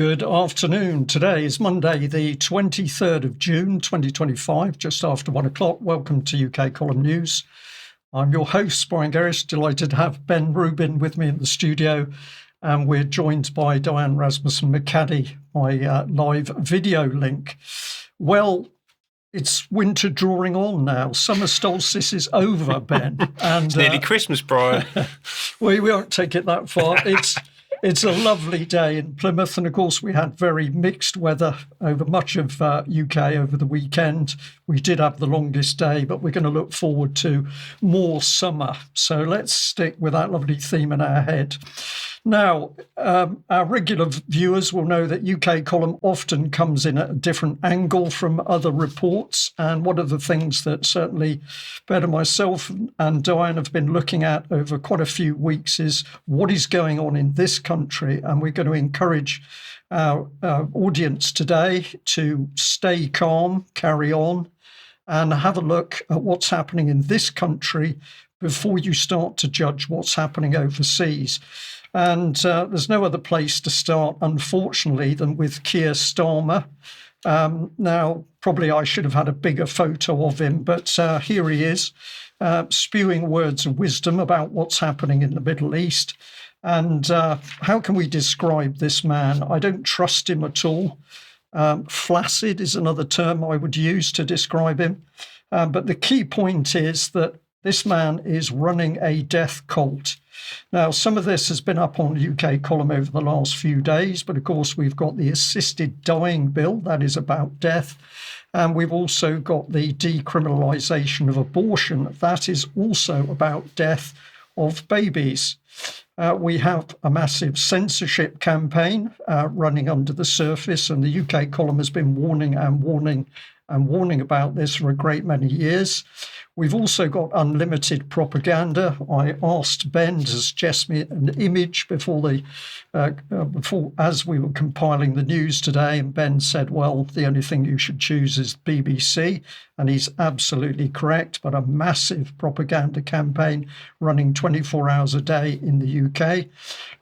Good afternoon. Today is Monday, the 23rd of June, 2025, just after 1 o'clock. Welcome to UK Column News. I'm your host, Brian Gerrish. Delighted to have Ben Rubin with me in the studio. And we're joined by Diane, Rasmussen, McAdie, my live video link. Well, it's winter drawing on now. Summer solstice is over, Ben. And it's nearly Christmas, Brian. We won't take it that far. It's a lovely day in Plymouth, and of course we had very mixed weather over much of UK over the weekend. We did have the longest day, but we're going to look forward to more summer. So let's stick with that lovely theme in our head. Now, our regular viewers will know that UK Column often comes in at a different angle from other reports, and one of the things that certainly Ben and myself and Diane have been looking at over quite a few weeks is what is going on in this country, and we're going to encourage our audience today to stay calm, carry on, and have a look at what's happening in this country before you start to judge what's happening overseas. And there's no other place to start, unfortunately, than with Keir Starmer. Now, probably I should have had a bigger photo of him, but here he is, spewing words of wisdom about what's happening in the Middle East. And how can we describe this man? I don't trust him at all. Flaccid is another term I would use to describe him. But the key point is that this man is running a death cult. Now, some of this has been up on UK Column over the last few days, but of course we've got the assisted dying bill, that is about death. And we've also got the decriminalisation of abortion, that is also about death of babies. We have a massive censorship campaign running under the surface, and the UK Column has been warning about this for a great many years. We've also got unlimited propaganda. I asked Ben to suggest me an image before as we were compiling the news today, and Ben said, well, the only thing you should choose is BBC, and he's absolutely correct, but a massive propaganda campaign running 24 hours a day in the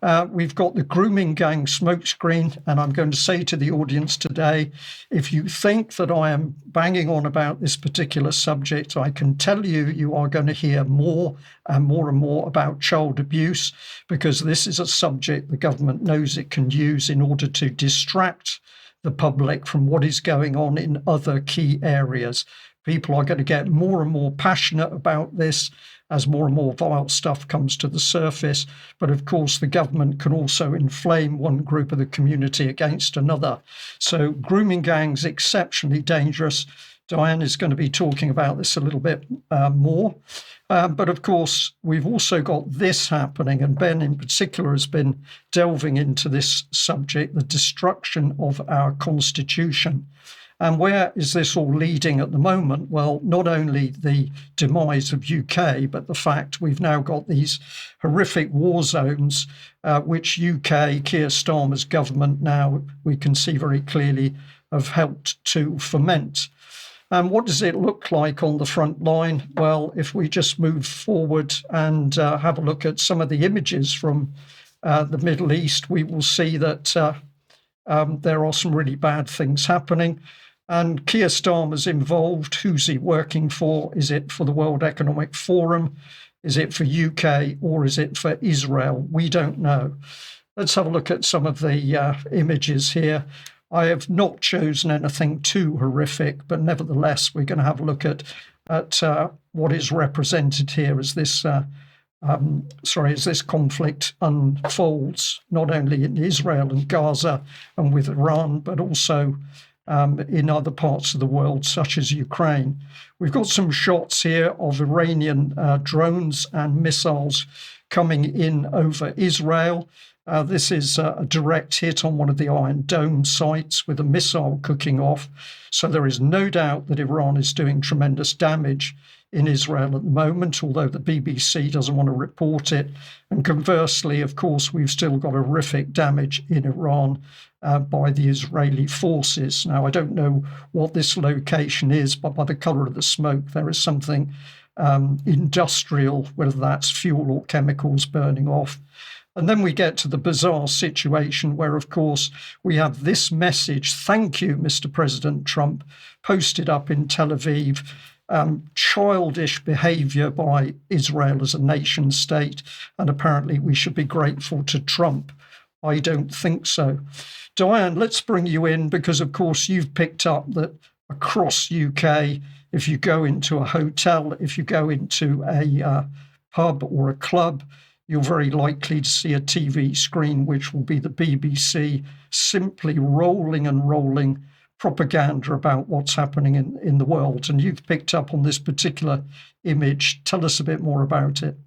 UK. We've got the grooming gang smokescreen, and I'm going to say to the audience today, if you think that I am banging on about this particular subject, I can tell you, you are going to hear more and more about child abuse, because this is a subject the government knows it can use in order to distract the public from what is going on in other key areas. People are going to get more and more passionate about this as more and more vile stuff comes to the surface. But of course, the government can also inflame one group of the community against another. So grooming gangs, exceptionally dangerous. Diane is going to be talking about this a little bit more. But of course, we've also got this happening, and Ben in particular has been delving into this subject, the destruction of our constitution. And where is this all leading at the moment? Well, not only the demise of UK, but the fact we've now got these horrific war zones, which UK, Keir Starmer's government now, we can see very clearly, have helped to foment. And what does it look like on the front line? Well, if we just move forward and have a look at some of the images from the Middle East, we will see that there are some really bad things happening. And Keir Starmer's involved. Who's he working for? Is it for the World Economic Forum? Is it for UK, or is it for Israel? We don't know. Let's have a look at some of the images here. I have not chosen anything too horrific, but nevertheless, we're going to have a look at what is represented here as this as this conflict unfolds, not only in Israel and Gaza and with Iran, but also in other parts of the world, such as Ukraine. We've got some shots here of Iranian drones and missiles coming in over Israel. This is a direct hit on one of the Iron Dome sites with a missile cooking off. So there is no doubt that Iran is doing tremendous damage in Israel at the moment, although the BBC doesn't want to report it. And conversely, of course, we've still got horrific damage in Iran by the Israeli forces. Now, I don't know what this location is, but by the colour of the smoke, there is something industrial, whether that's fuel or chemicals burning off. And then we get to the bizarre situation where, of course, we have this message, "Thank you, Mr. President Trump," posted up in Tel Aviv. Childish behavior by Israel as a nation state, and apparently we should be grateful to Trump. I don't think so. Diane, let's bring you in because, of course, you've picked up that across UK, if you go into a hotel, if you go into a pub or a club, you're very likely to see a TV screen, which will be the BBC, simply rolling and rolling propaganda about what's happening in the world. And you've picked up on this particular image. Tell us a bit more about it.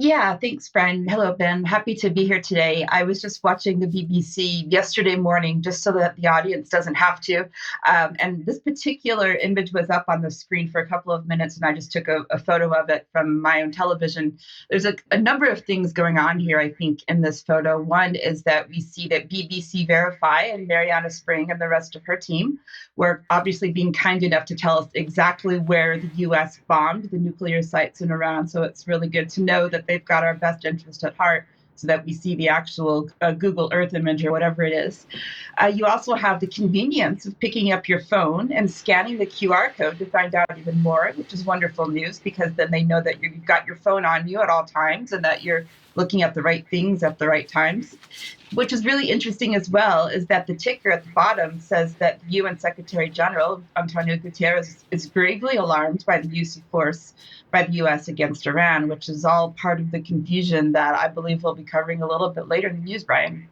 Yeah, thanks, Brian. Hello, Ben. Happy to be here today. I was just watching the BBC yesterday morning just so that the audience doesn't have to. And this particular image was up on the screen for a couple of minutes, and I just took a photo of it from my own television. There's a number of things going on here, I think, in this photo. One is that we see that BBC Verify and Mariana Spring and the rest of her team were obviously being kind enough to tell us exactly where the U.S. bombed the nuclear sites in Iran. So it's really good to know that they've got our best interest at heart so that we see the actual Google Earth image or whatever it is. You also have the convenience of picking up your phone and scanning the QR code to find out even more, which is wonderful news because then they know that you've got your phone on you at all times and that you're looking at the right things at the right times. Which is really interesting as well is that the ticker at the bottom says that UN Secretary General Antonio Guterres is gravely alarmed by the use of force by the U.S. against Iran, which is all part of the confusion that I believe we'll be covering a little bit later in the news, Brian.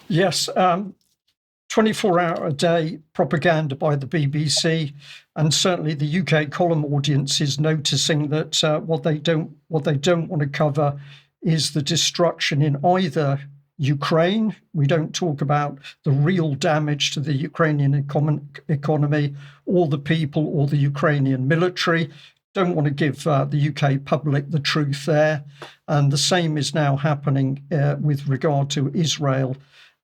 Yes, 24-hour-a-day propaganda by the BBC, and certainly the UK column audience is noticing that what they don't want to cover is the destruction in either Ukraine. We don't talk about the real damage to the Ukrainian economy or the people or the Ukrainian military. Don't want to give the UK public the truth there. And the same is now happening with regard to Israel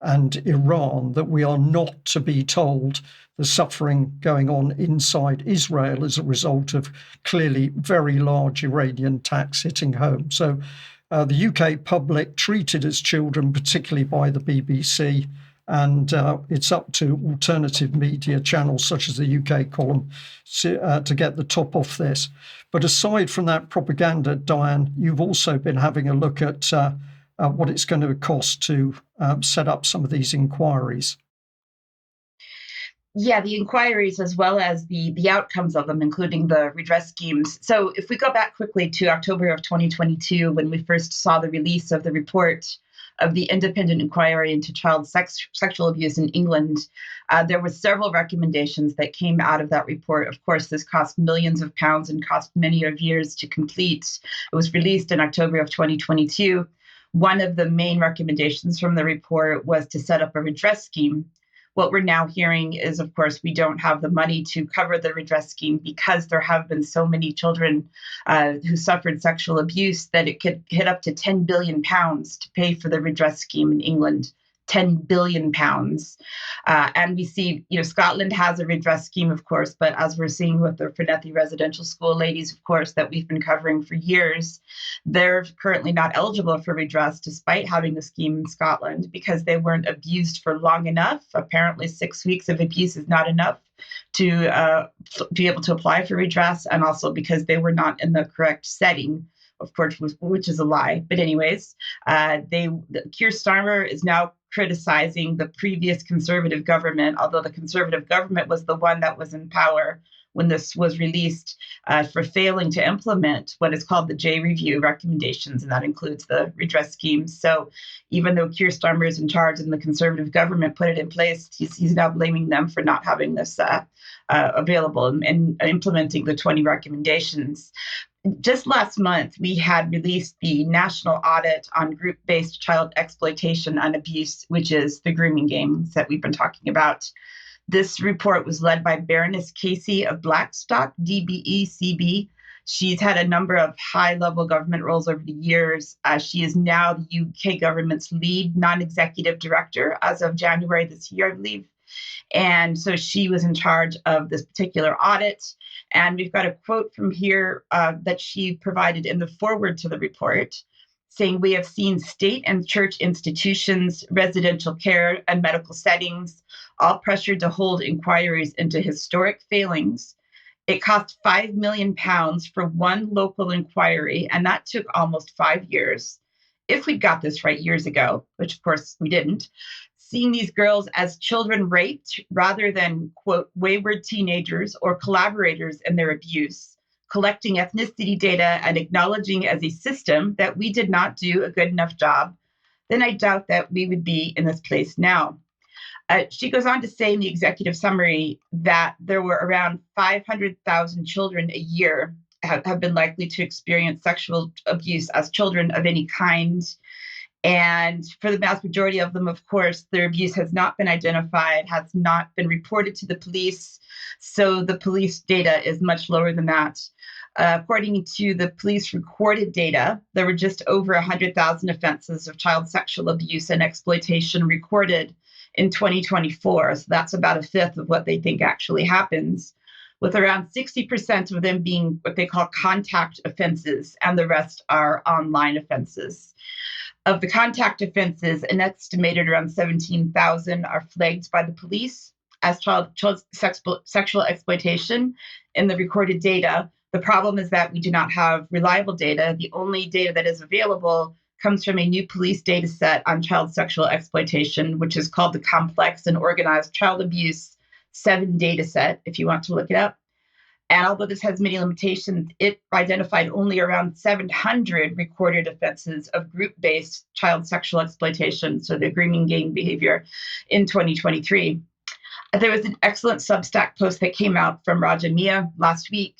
and Iran, that we are not to be told the suffering going on inside Israel as a result of clearly very large Iranian tax hitting home. So the UK public treated as children, particularly by the BBC, and it's up to alternative media channels such as the UK column to get the top off this. But aside from that propaganda, Diane, you've also been having a look at what it's going to cost to set up some of these inquiries. Yeah, the inquiries as well as the outcomes of them, including the redress schemes. So if we go back quickly to October of 2022, when we first saw the release of the report of the independent inquiry into child sexual abuse in England, there were several recommendations that came out of that report. Of course, this cost millions of pounds and cost many of years to complete. It was released in October of 2022. One of the main recommendations from the report was to set up a redress scheme. What we're now hearing is, of course, we don't have the money to cover the redress scheme because there have been so many children who suffered sexual abuse that it could hit up to £10 billion to pay for the redress scheme in England. £10 billion. And we see, Scotland has a redress scheme, of course, but as we're seeing with the Fernethi residential school ladies, of course, that we've been covering for years, they're currently not eligible for redress despite having the scheme in Scotland because they weren't abused for long enough. Apparently 6 weeks of abuse is not enough to be able to apply for redress, and also because they were not in the correct setting, of course, which is a lie. But anyways, Keir Starmer is now criticizing the previous Conservative government, although the Conservative government was the one that was in power when this was released, for failing to implement what is called the J Review recommendations, and that includes the redress schemes. So even though Keir Starmer is in charge and the Conservative government put it in place, he's now blaming them for not having this available and implementing the 20 recommendations. Just last month, we had released the National Audit on Group-Based Child Exploitation and Abuse, which is the grooming games that we've been talking about. This report was led by Baroness Casey of Blackstock, DBE-CB. She's had a number of high-level government roles over the years. She is now the UK government's lead non-executive director as of January this year, I believe. And so she was in charge of this particular audit. And we've got a quote from here that she provided in the foreword to the report. saying we have seen state and church institutions, residential care, and medical settings all pressured to hold inquiries into historic failings. It cost £5 million for one local inquiry, and that took almost 5 years. If we'd got this right years ago, which of course we didn't, seeing these girls as children raped rather than, quote, wayward teenagers or collaborators in their abuse, collecting ethnicity data and acknowledging as a system that we did not do a good enough job, then I doubt that we would be in this place now. She goes on to say in the executive summary that there were around 500,000 children a year have been likely to experience sexual abuse as children of any kind. And for the vast majority of them, of course, their abuse has not been identified, has not been reported to the police. So the police data is much lower than that. According to the police recorded data, there were just over 100,000 offenses of child sexual abuse and exploitation recorded in 2024. So that's about a fifth of what they think actually happens, with around 60% of them being what they call contact offenses, and the rest are online offenses. Of the contact offenses, an estimated around 17,000 are flagged by the police as child sexual exploitation in the recorded data. The problem is that we do not have reliable data. The only data that is available comes from a new police data set on child sexual exploitation, which is called the Complex and Organized Child Abuse 7 data set, if you want to look it up. And although this has many limitations, it identified only around 700 recorded offenses of group-based child sexual exploitation, so the grooming gang behavior, in 2023. There was an excellent Substack post that came out from Raja Mia last week.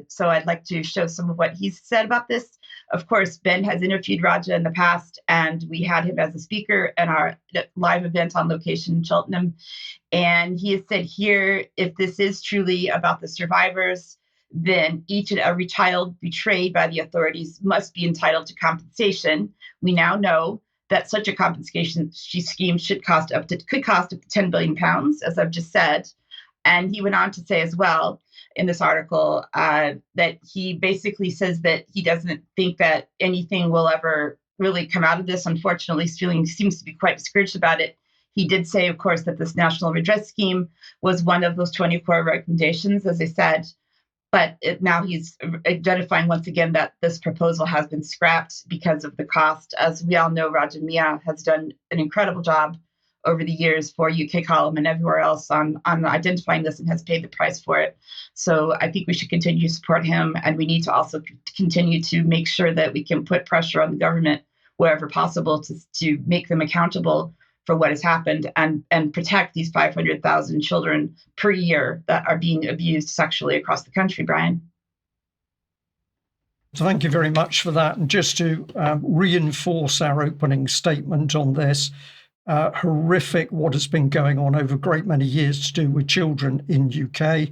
So I'd like to show some of what he's said about this. Of course, Ben has interviewed Raja in the past, and we had him as a speaker at our live event on location in Cheltenham. And he has said here, if this is truly about the survivors, then each and every child betrayed by the authorities must be entitled to compensation. We now know that such a compensation scheme could cost up to £10 billion, as I've just said. And he went on to say as well in this article that he basically says that he doesn't think that anything will ever really come out of this. Unfortunately, seems to be quite discouraged about it. He did say, of course, that this national redress scheme was one of those 24 recommendations, as I said. But now he's identifying once again that this proposal has been scrapped because of the cost. As we all know, Raja Mia has done an incredible job over the years for UK Column and everywhere else on identifying this and has paid the price for it. So I think we should continue to support him. And we need to also continue to make sure that we can put pressure on the government wherever possible to make them accountable for what has happened and protect these 500,000 children per year that are being abused sexually across the country, Brian. So thank you very much for that. And just to reinforce our opening statement on this, horrific what has been going on over a great many years to do with children in UK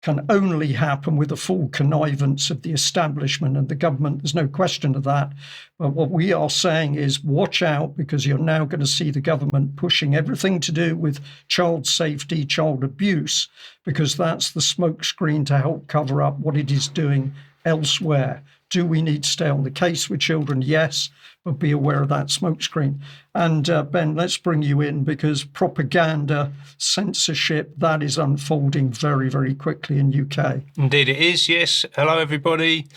can only happen with the full connivance of the establishment and the government. There's no question of that. But what we are saying is watch out, because you're now going to see the government pushing everything to do with child safety, child abuse, because that's the smokescreen to help cover up what it is doing elsewhere. Do we need to stay on the case with children? Yes, but be aware of that smokescreen. And Ben, let's bring you in, because propaganda, censorship, that is unfolding very, very quickly in UK. Indeed it is, yes. Hello, everybody.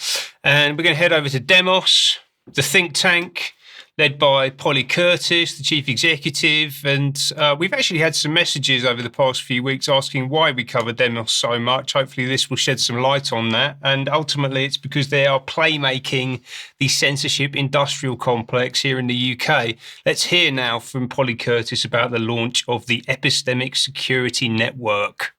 And we're going to head over to Demos, the think tank, led by Polly Curtis, the chief executive. And we've actually had some messages over the past few weeks asking why we cover Demos so much. Hopefully this will shed some light on that. And ultimately it's because they are playmaking the censorship industrial complex here in the UK. Let's hear now from Polly Curtis about the launch of the Epistemic Security Network.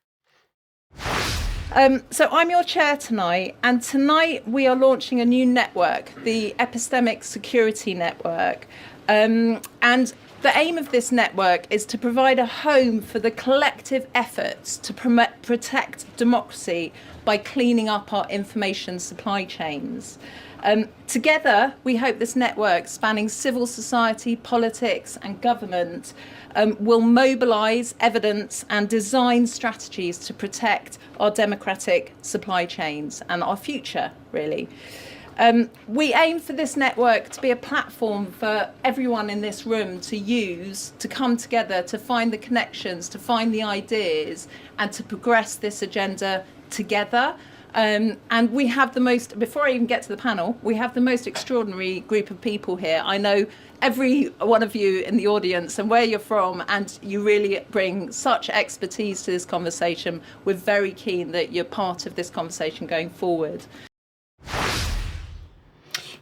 So I'm your chair tonight, and tonight we are launching a new network, the Epistemic Security Network. And the aim of this network is to provide a home for the collective efforts to protect democracy by cleaning up our information supply chains. Together, we hope this network, spanning civil society, politics and government, will mobilise evidence and design strategies to protect our democratic supply chains and our future, really. We aim for this network to be a platform for everyone in this room to use, to come together, to find the connections, to find the ideas, and to progress this agenda together. And we have the most, before I even get to the panel, we have the most extraordinary group of people here. I know every one of you in the audience and where you're from, and you really bring such expertise to this conversation. We're very keen that you're part of this conversation going forward.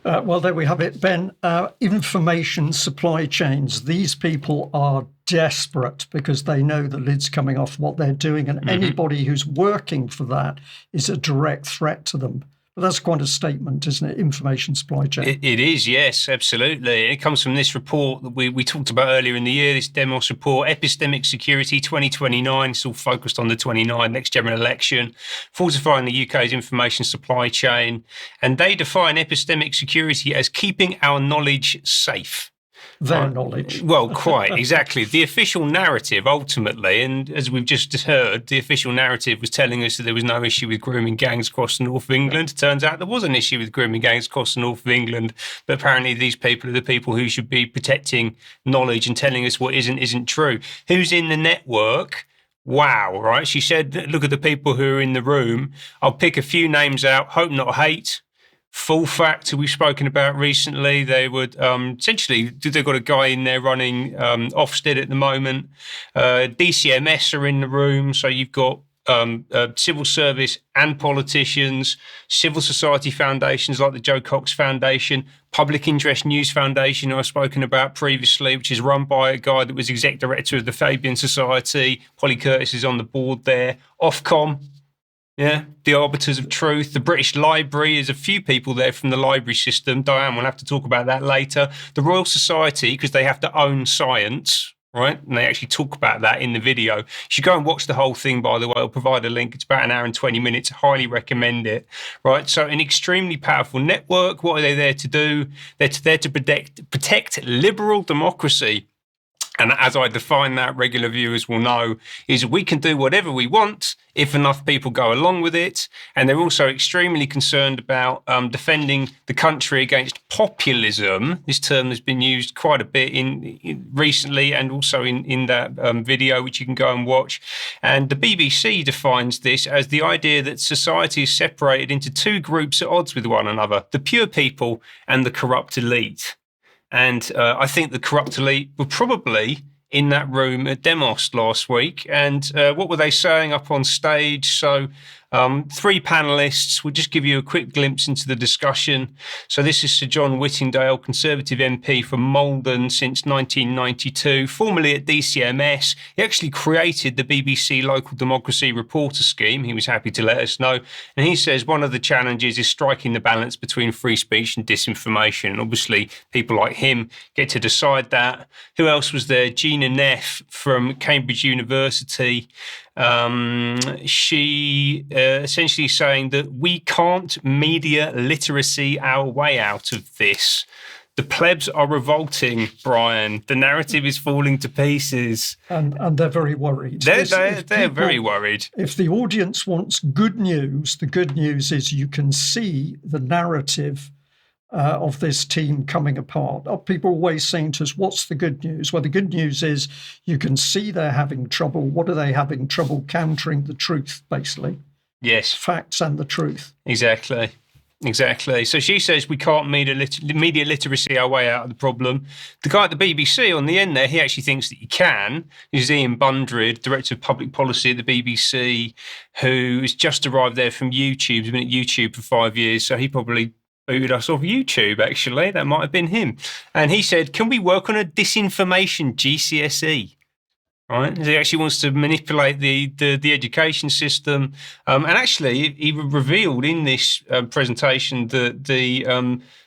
Well, there we have it, Ben. Information supply chains. These people are desperate because they know the lid's coming off what they're doing, and anybody who's working for that is a direct threat to them. But that's quite a statement, isn't it? Information supply chain. It is, yes, absolutely. It comes from this report that we talked about earlier in the year, this Demos report, Epistemic Security 2029. It's all focused on the 29 next general election, fortifying the UK's information supply chain. And they define epistemic security as keeping our knowledge safe. Their knowledge. Well, quite, exactly. The official narrative, ultimately, and as we've just heard, the official narrative was telling us that there was no issue with grooming gangs across the north of England. It turns out there was an issue with grooming gangs across the north of England, but apparently these people are the people who should be protecting knowledge and telling us what isn't true. Who's in the network? Wow, right? She said, look at the people who are in the room. I'll pick a few names out. Hope Not Hate. Full Fact, who we've spoken about recently. They would essentially, they've got a guy in there running Ofsted at the moment. DCMS are in the room. So you've got civil service and politicians, civil society foundations like the Joe Cox Foundation, Public Interest News Foundation, who I've spoken about previously, which is run by a guy that was exec director of the Fabian Society. Polly Curtis is on the board there. Ofcom. Yeah, the Arbiters of Truth, the British Library, there's a few people there from the library system. Diane, we'll have to talk about that later. The Royal Society, because they have to own science, right? And they actually talk about that in the video. You should go and watch the whole thing, by the way. I'll provide a link. It's about an hour and 20 minutes. Highly recommend it, right? So an extremely powerful network. What are they there to do? They're there to protect liberal democracy. And as I define that, regular viewers will know, is we can do whatever we want if enough people go along with it. And they're also extremely concerned about defending the country against populism. This term has been used quite a bit in recently, and also in that video, which you can go and watch. And the BBC defines this as the idea that society is separated into two groups at odds with one another, the pure people and the corrupt elite. And I think the corrupt elite were probably in that room at Demos last week. And what were they saying up on stage? So three panellists. We'll just give you a quick glimpse into the discussion. So this is Sir John Whittingdale, Conservative MP from Malden since 1992, formerly at DCMS. He actually created the BBC Local Democracy Reporter Scheme. He was happy to let us know. And he says one of the challenges is striking the balance between free speech and disinformation. And obviously, people like him get to decide that. Who else was there? Gina Neff from Cambridge University. She essentially saying that we can't media literacy our way out of this. The plebs are revolting, Brian. The narrative is falling to pieces. And they're very worried. They're very worried. If the audience wants good news, the good news is you can see the narrative of this team coming apart. People are always saying to us, what's the good news? Well, the good news is you can see they're having trouble. What are they having trouble countering? The truth, basically. Yes. Facts and the truth. Exactly. So she says we can't media literacy our way out of the problem. The guy at the BBC on the end there, he actually thinks that you can. This is Ian Bundred, Director of Public Policy at the BBC, who has just arrived there from YouTube. He's been at YouTube for 5 years, so he probably booted us off YouTube, actually. That might have been him. And he said, can we work on a disinformation GCSE? Right? He actually wants to manipulate the education system. And actually, he revealed in this presentation that the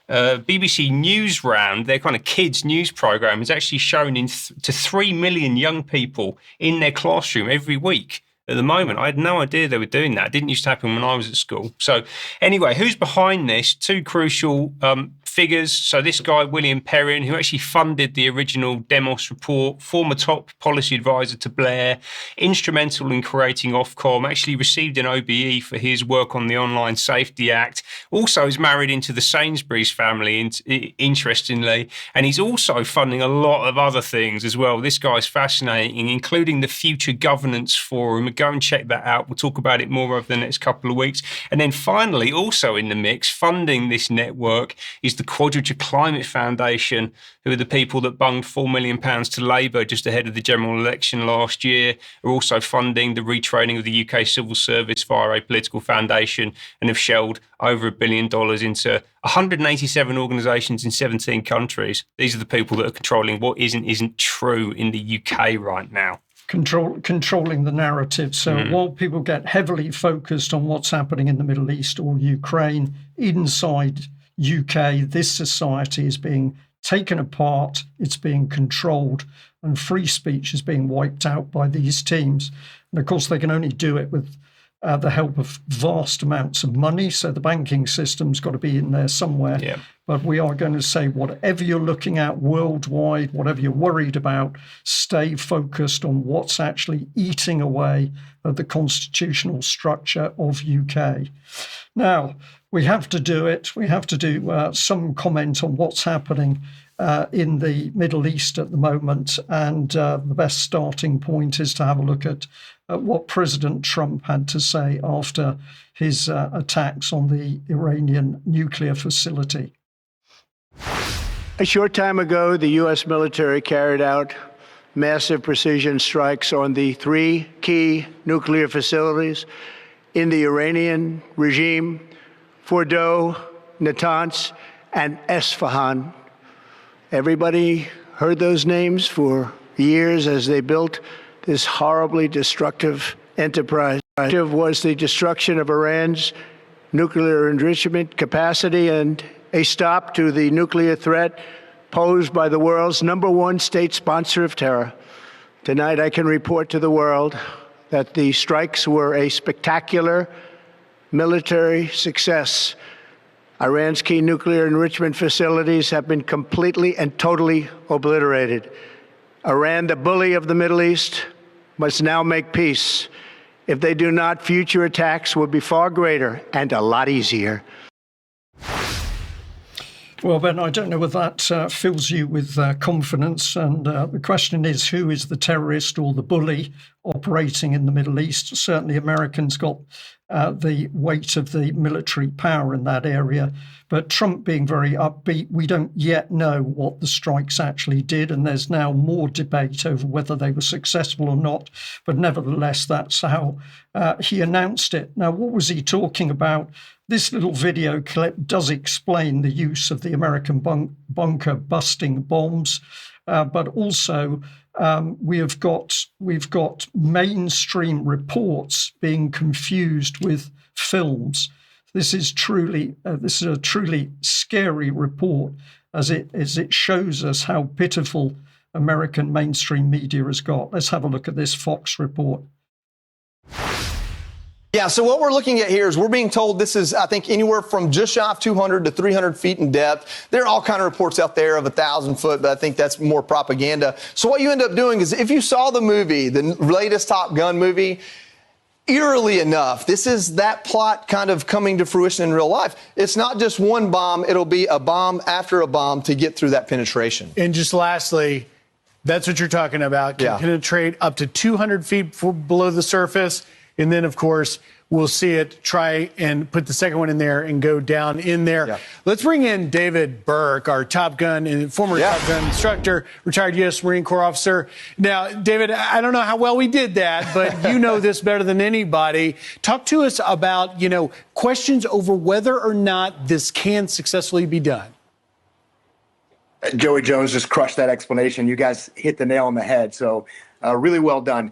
BBC News Round, their kind of kids news program, is actually shown to 3 million young people in their classroom every week. at the moment. I had no idea they were doing that. It didn't used to happen when I was at school. So anyway, who's behind this? Two crucial figures. So this guy, William Perrin, who actually funded the original Demos report, former top policy advisor to Blair, instrumental in creating Ofcom, actually received an OBE for his work on the Online Safety Act. Also is married into the Sainsbury's family, interestingly. And he's also funding a lot of other things as well. This guy's fascinating, including the Future Governance Forum. Go and check that out. We'll talk about it more over the next couple of weeks. And then finally, also in the mix, funding this network is the Quadrature Climate Foundation, who are the people that bunged £4 million to Labour just ahead of the general election last year, are also funding the retraining of the UK civil service via a political foundation and have shelled over $1 billion into 187 organisations in 17 countries. These are the people that are controlling what isn't true in the UK right now. Controlling the narrative. So while people get heavily focused on what's happening in the Middle East or Ukraine, inside UK, this society is being taken apart, it's being controlled, and free speech is being wiped out by these teams. And of course, they can only do it with the help of vast amounts of money. So the banking system's got to be in there somewhere. Yeah. But we are going to say, whatever you're looking at worldwide, whatever you're worried about, stay focused on what's actually eating away at the constitutional structure of UK. Now, we have to do it. We have to do some comment on what's happening in the Middle East at the moment. And the best starting point is to have a look at what President Trump had to say after his attacks on the Iranian nuclear facility. A short time ago, the U.S. military carried out massive precision strikes on the 3 key nuclear facilities in the Iranian regime: Fordow, Natanz, and Esfahan. Everybody heard those names for years as they built this horribly destructive enterprise. It was the destruction of Iran's nuclear enrichment capacity and a stop to the nuclear threat posed by the world's #1 state sponsor of terror. Tonight, I can report to the world that the strikes were a spectacular military success. Iran's key nuclear enrichment facilities have been completely and totally obliterated. Iran, the bully of the Middle East, must now make peace. If they do not, future attacks will be far greater and a lot easier. Well, Ben, I don't know whether that fills you with confidence. And the question is, who is the terrorist or the bully operating in the Middle East? Certainly, Americans got the weight of the military power in that area. But Trump being very upbeat, we don't yet know what the strikes actually did. And there's now more debate over whether they were successful or not. But nevertheless, that's how he announced it. Now, what was he talking about? This little video clip does explain the use of the American bunker busting bombs, but also we've got mainstream reports being confused with films. This is a truly scary report, as it shows us how pitiful American mainstream media has got. Let's have a look at this Fox report. Yeah, so what we're looking at here is we're being told this is, I think, anywhere from just shy of 200 to 300 feet in depth. There are all kind of reports out there of 1,000 foot, but I think that's more propaganda. So what you end up doing is, if you saw the movie, the latest Top Gun movie, eerily enough, this is that plot kind of coming to fruition in real life. It's not just one bomb. It'll be a bomb after a bomb to get through that penetration. And just lastly, that's what you're talking about. Can penetrate up to 200 feet below the surface. And then, of course, we'll see it try and put the second one in there and go down in there. Yeah. Let's bring in David Burke, our Top Gun and former Top Gun instructor, retired U.S. Marine Corps officer. Now, David, I don't know how well we did that, but you know this better than anybody. Talk to us about, questions over whether or not this can successfully be done. Joey Jones just crushed that explanation. You guys hit the nail on the head. So really well done.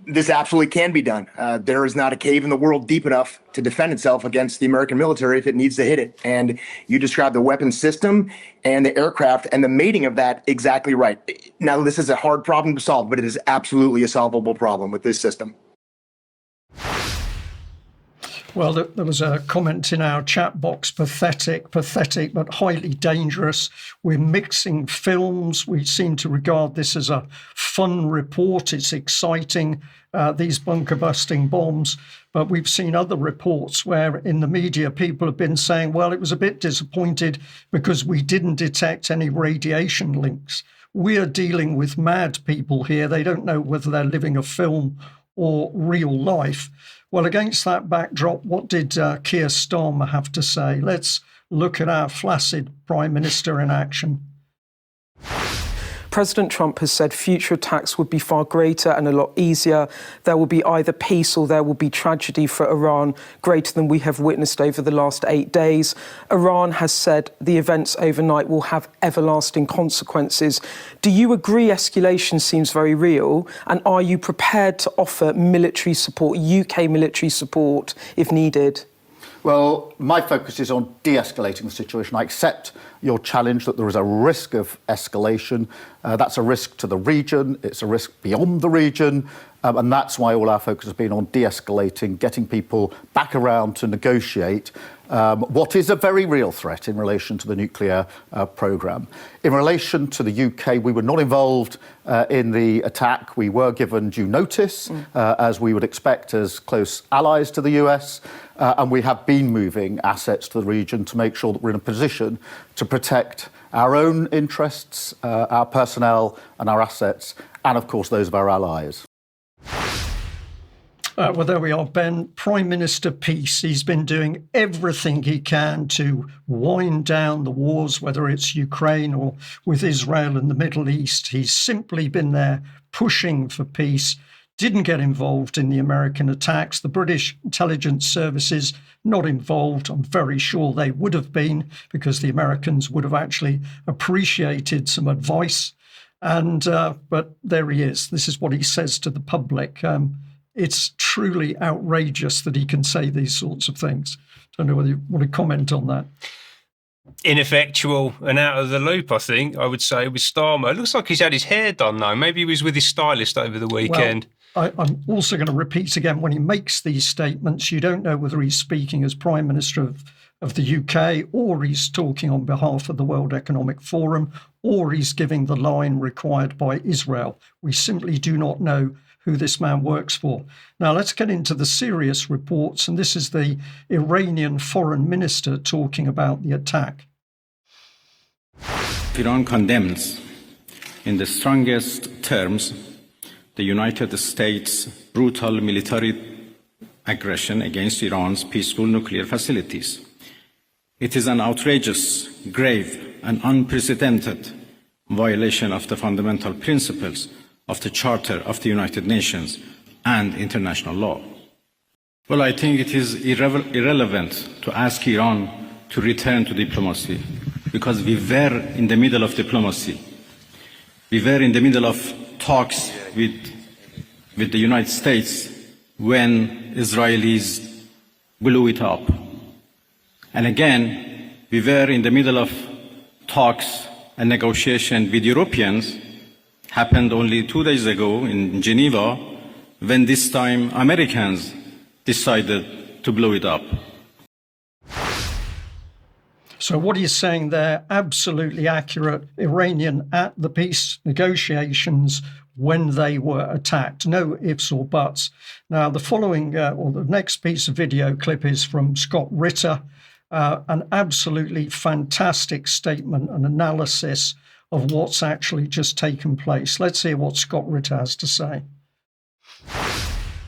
This absolutely can be done. There is not a cave in the world deep enough to defend itself against the American military if it needs to hit it. And you described the weapon system and the aircraft and the mating of that exactly right. Now, this is a hard problem to solve, but it is absolutely a solvable problem with this system. Well, there was a comment in our chat box, pathetic, but highly dangerous. We're mixing films. We seem to regard this as a fun report. It's exciting, these bunker busting bombs. But we've seen other reports where in the media, people have been saying, well, it was a bit disappointed because we didn't detect any radiation links. We're dealing with mad people here. They don't know whether they're living a film or real life. Well, against that backdrop, what did Keir Starmer have to say? Let's look at our flaccid Prime Minister in action. President Trump has said future attacks would be far greater and a lot easier. There will be either peace or there will be tragedy for Iran, greater than we have witnessed over the last 8 days. Iran has said the events overnight will have everlasting consequences. Do you agree escalation seems very real? And are you prepared to offer military support, UK military support, if needed? Well, my focus is on de-escalating the situation. I accept your challenge that there is a risk of escalation. That's a risk to the region. It's a risk beyond the region. And that's why all our focus has been on de-escalating, getting people back around to negotiate what is a very real threat in relation to the nuclear programme. In relation to the UK, we were not involved in the attack. We were given due notice, as we would expect as close allies to the US. And we have been moving assets to the region to make sure that we're in a position to protect our own interests, our personnel and our assets, and of course those of our allies. Well, there we are, Ben. Prime Minister Peace. He's been doing everything he can to wind down the wars, whether it's Ukraine or with Israel and the Middle East. He's simply been there pushing for peace. Didn't get involved in the American attacks. The British intelligence services not involved. I'm very sure they would have been, because the Americans would have actually appreciated some advice. And but there he is. This is what he says to the public. It's truly outrageous that he can say these sorts of things. Don't know whether you want to comment on that. Ineffectual and out of the loop, I think, I would say, with Starmer. It looks like he's had his hair done, though. Maybe he was with his stylist over the weekend. Well, I'm also going to repeat again, when he makes these statements, you don't know whether he's speaking as Prime Minister of the UK, or he's talking on behalf of the World Economic Forum, or he's giving the line required by Israel. We simply do not know who this man works for. Now, let's get into the serious reports, and this is the Iranian foreign minister talking about the attack. Iran condemns in the strongest terms the United States' brutal military aggression against Iran's peaceful nuclear facilities. It is an outrageous, grave, and unprecedented violation of the fundamental principles of the Charter of the United Nations and international law. Well, I think it is irrelevant to ask Iran to return to diplomacy, because we were in the middle of diplomacy. We were in the middle of talks with the United States when Israelis blew it up. And again, we were in the middle of talks and negotiation with Europeans. Happened only 2 days ago in Geneva, when this time Americans decided to blow it up. So what he's saying there, absolutely accurate. Iranian at the peace negotiations when they were attacked. No ifs or buts. Now, the following, or the next piece of video clip is from Scott Ritter, an absolutely fantastic statement and analysis of what's actually just taken place. Let's hear what Scott Ritter has to say.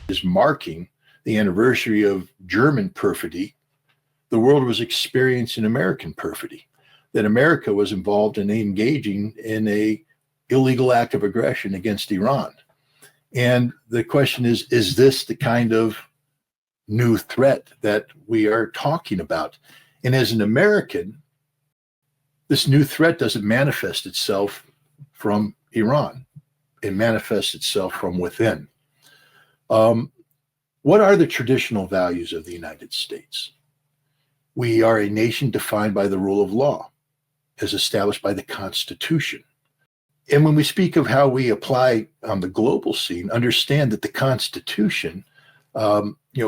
Is marking the anniversary of German perfidy. The world was experiencing American perfidy, that America was involved in engaging in a illegal act of aggression against Iran. And the question is this the kind of new threat that we are talking about? And as an American, this new threat doesn't manifest itself from Iran. It manifests itself from within. What are the traditional values of the United States? We are a nation defined by the rule of law, as established by the Constitution. And when we speak of how we apply on the global scene, understand that the Constitution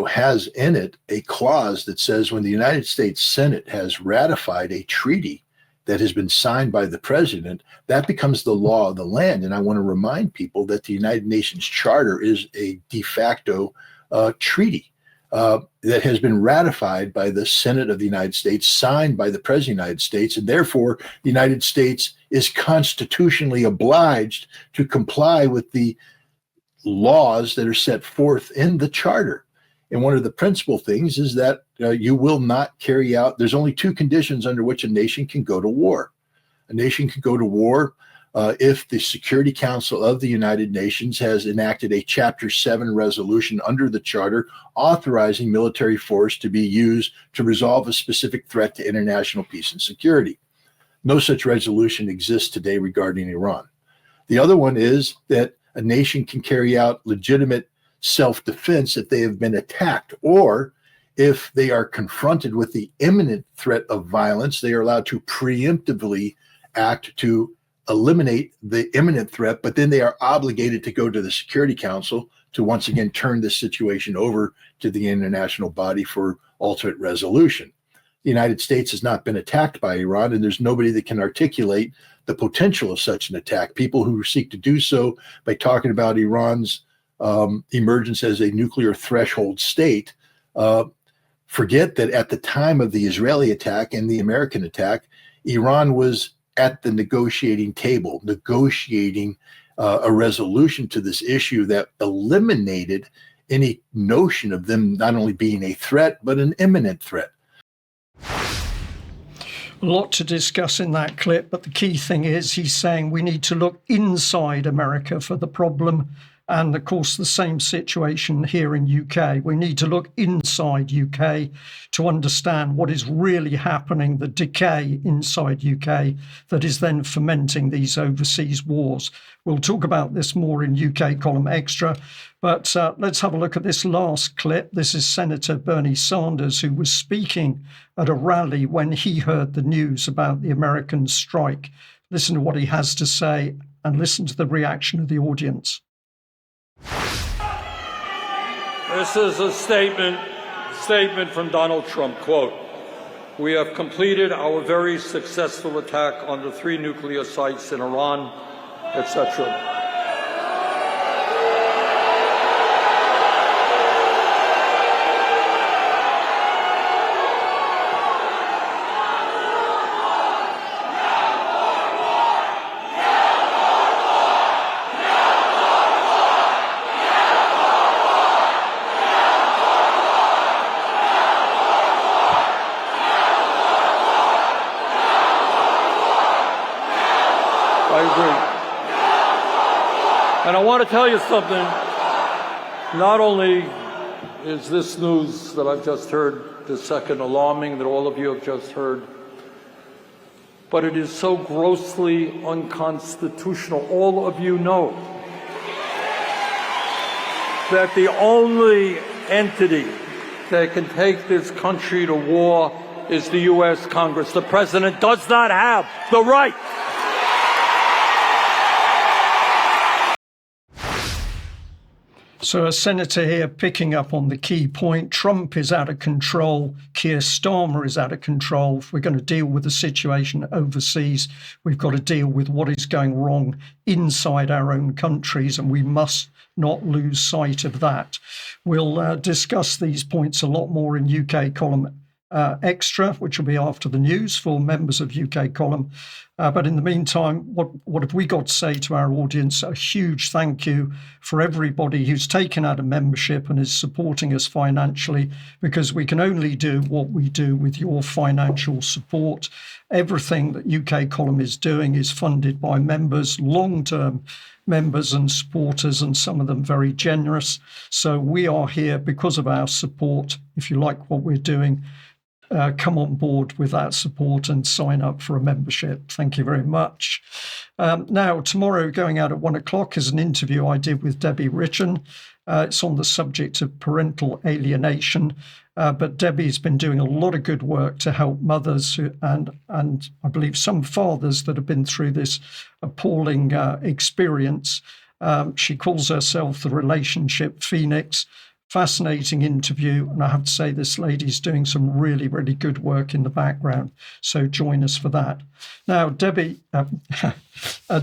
has in it a clause that says when the United States Senate has ratified a treaty that has been signed by the president, that becomes the law of the land. And I want to remind people that the United Nations Charter is a de facto treaty that has been ratified by the Senate of the United States, signed by the President of the United States, and therefore the United States is constitutionally obliged to comply with the laws that are set forth in the Charter. And one of the principal things is that you will not carry out, there's only two conditions under which a nation can go to war. A nation can go to war if the Security Council of the United Nations has enacted a Chapter 7 resolution under the Charter authorizing military force to be used to resolve a specific threat to international peace and security. No such resolution exists today regarding Iran. The other one is that a nation can carry out legitimate self-defense if they have been attacked, or if they are confronted with the imminent threat of violence, they are allowed to preemptively act to eliminate the imminent threat, but then they are obligated to go to the Security Council to once again turn this situation over to the international body for ultimate resolution. The United States has not been attacked by Iran, and there's nobody that can articulate the potential of such an attack. People who seek to do so by talking about Iran's emergence as a nuclear threshold state forget that at the time of the Israeli attack and the American attack, Iran was at the negotiating table, negotiating a resolution to this issue that eliminated any notion of them not only being a threat, but an imminent threat. A lot to discuss in that clip, but the key thing is he's saying we need to look inside America for the problem. And of course, the same situation here in UK. We need to look inside UK to understand what is really happening, the decay inside UK that is then fomenting these overseas wars. We'll talk about this more in UK Column Extra, but let's have a look at this last clip. This is Senator Bernie Sanders, who was speaking at a rally when he heard the news about the American strike. Listen to what he has to say and listen to the reaction of the audience. This is a statement from Donald Trump, quote, "We have completed our very successful attack on the 3 nuclear sites in Iran," etc. And I want to tell you something. Not only is this news that I've just heard this second alarming, that all of you have just heard, but it is so grossly unconstitutional. All of you know that the only entity that can take this country to war is the U.S. Congress. The president does not have the right. So a senator here picking up on the key point. Trump is out of control. Keir Starmer is out of control. If we're going to deal with the situation overseas, we've got to deal with what is going wrong inside our own countries, and we must not lose sight of that. We'll discuss these points a lot more in UK Column Extra, which will be after the news for members of UK Column. But in the meantime, what have we got to say to our audience? A huge thank you for everybody who's taken out a membership and is supporting us financially, because we can only do what we do with your financial support. Everything that UK Column is doing is funded by members, long-term members and supporters, and some of them very generous. So we are here because of our support. If you like what we're doing, come on board with that support and sign up for a membership. Thank you very much. Now, tomorrow, going out at 1 o'clock, is an interview I did with Debbie Richan. It's on the subject of parental alienation. But Debbie's been doing a lot of good work to help mothers and I believe some fathers that have been through this appalling experience. She calls herself the Relationship Phoenix. Fascinating interview. And I have to say, this lady's doing some really, really good work in the background. So join us for that. Now, Debbie,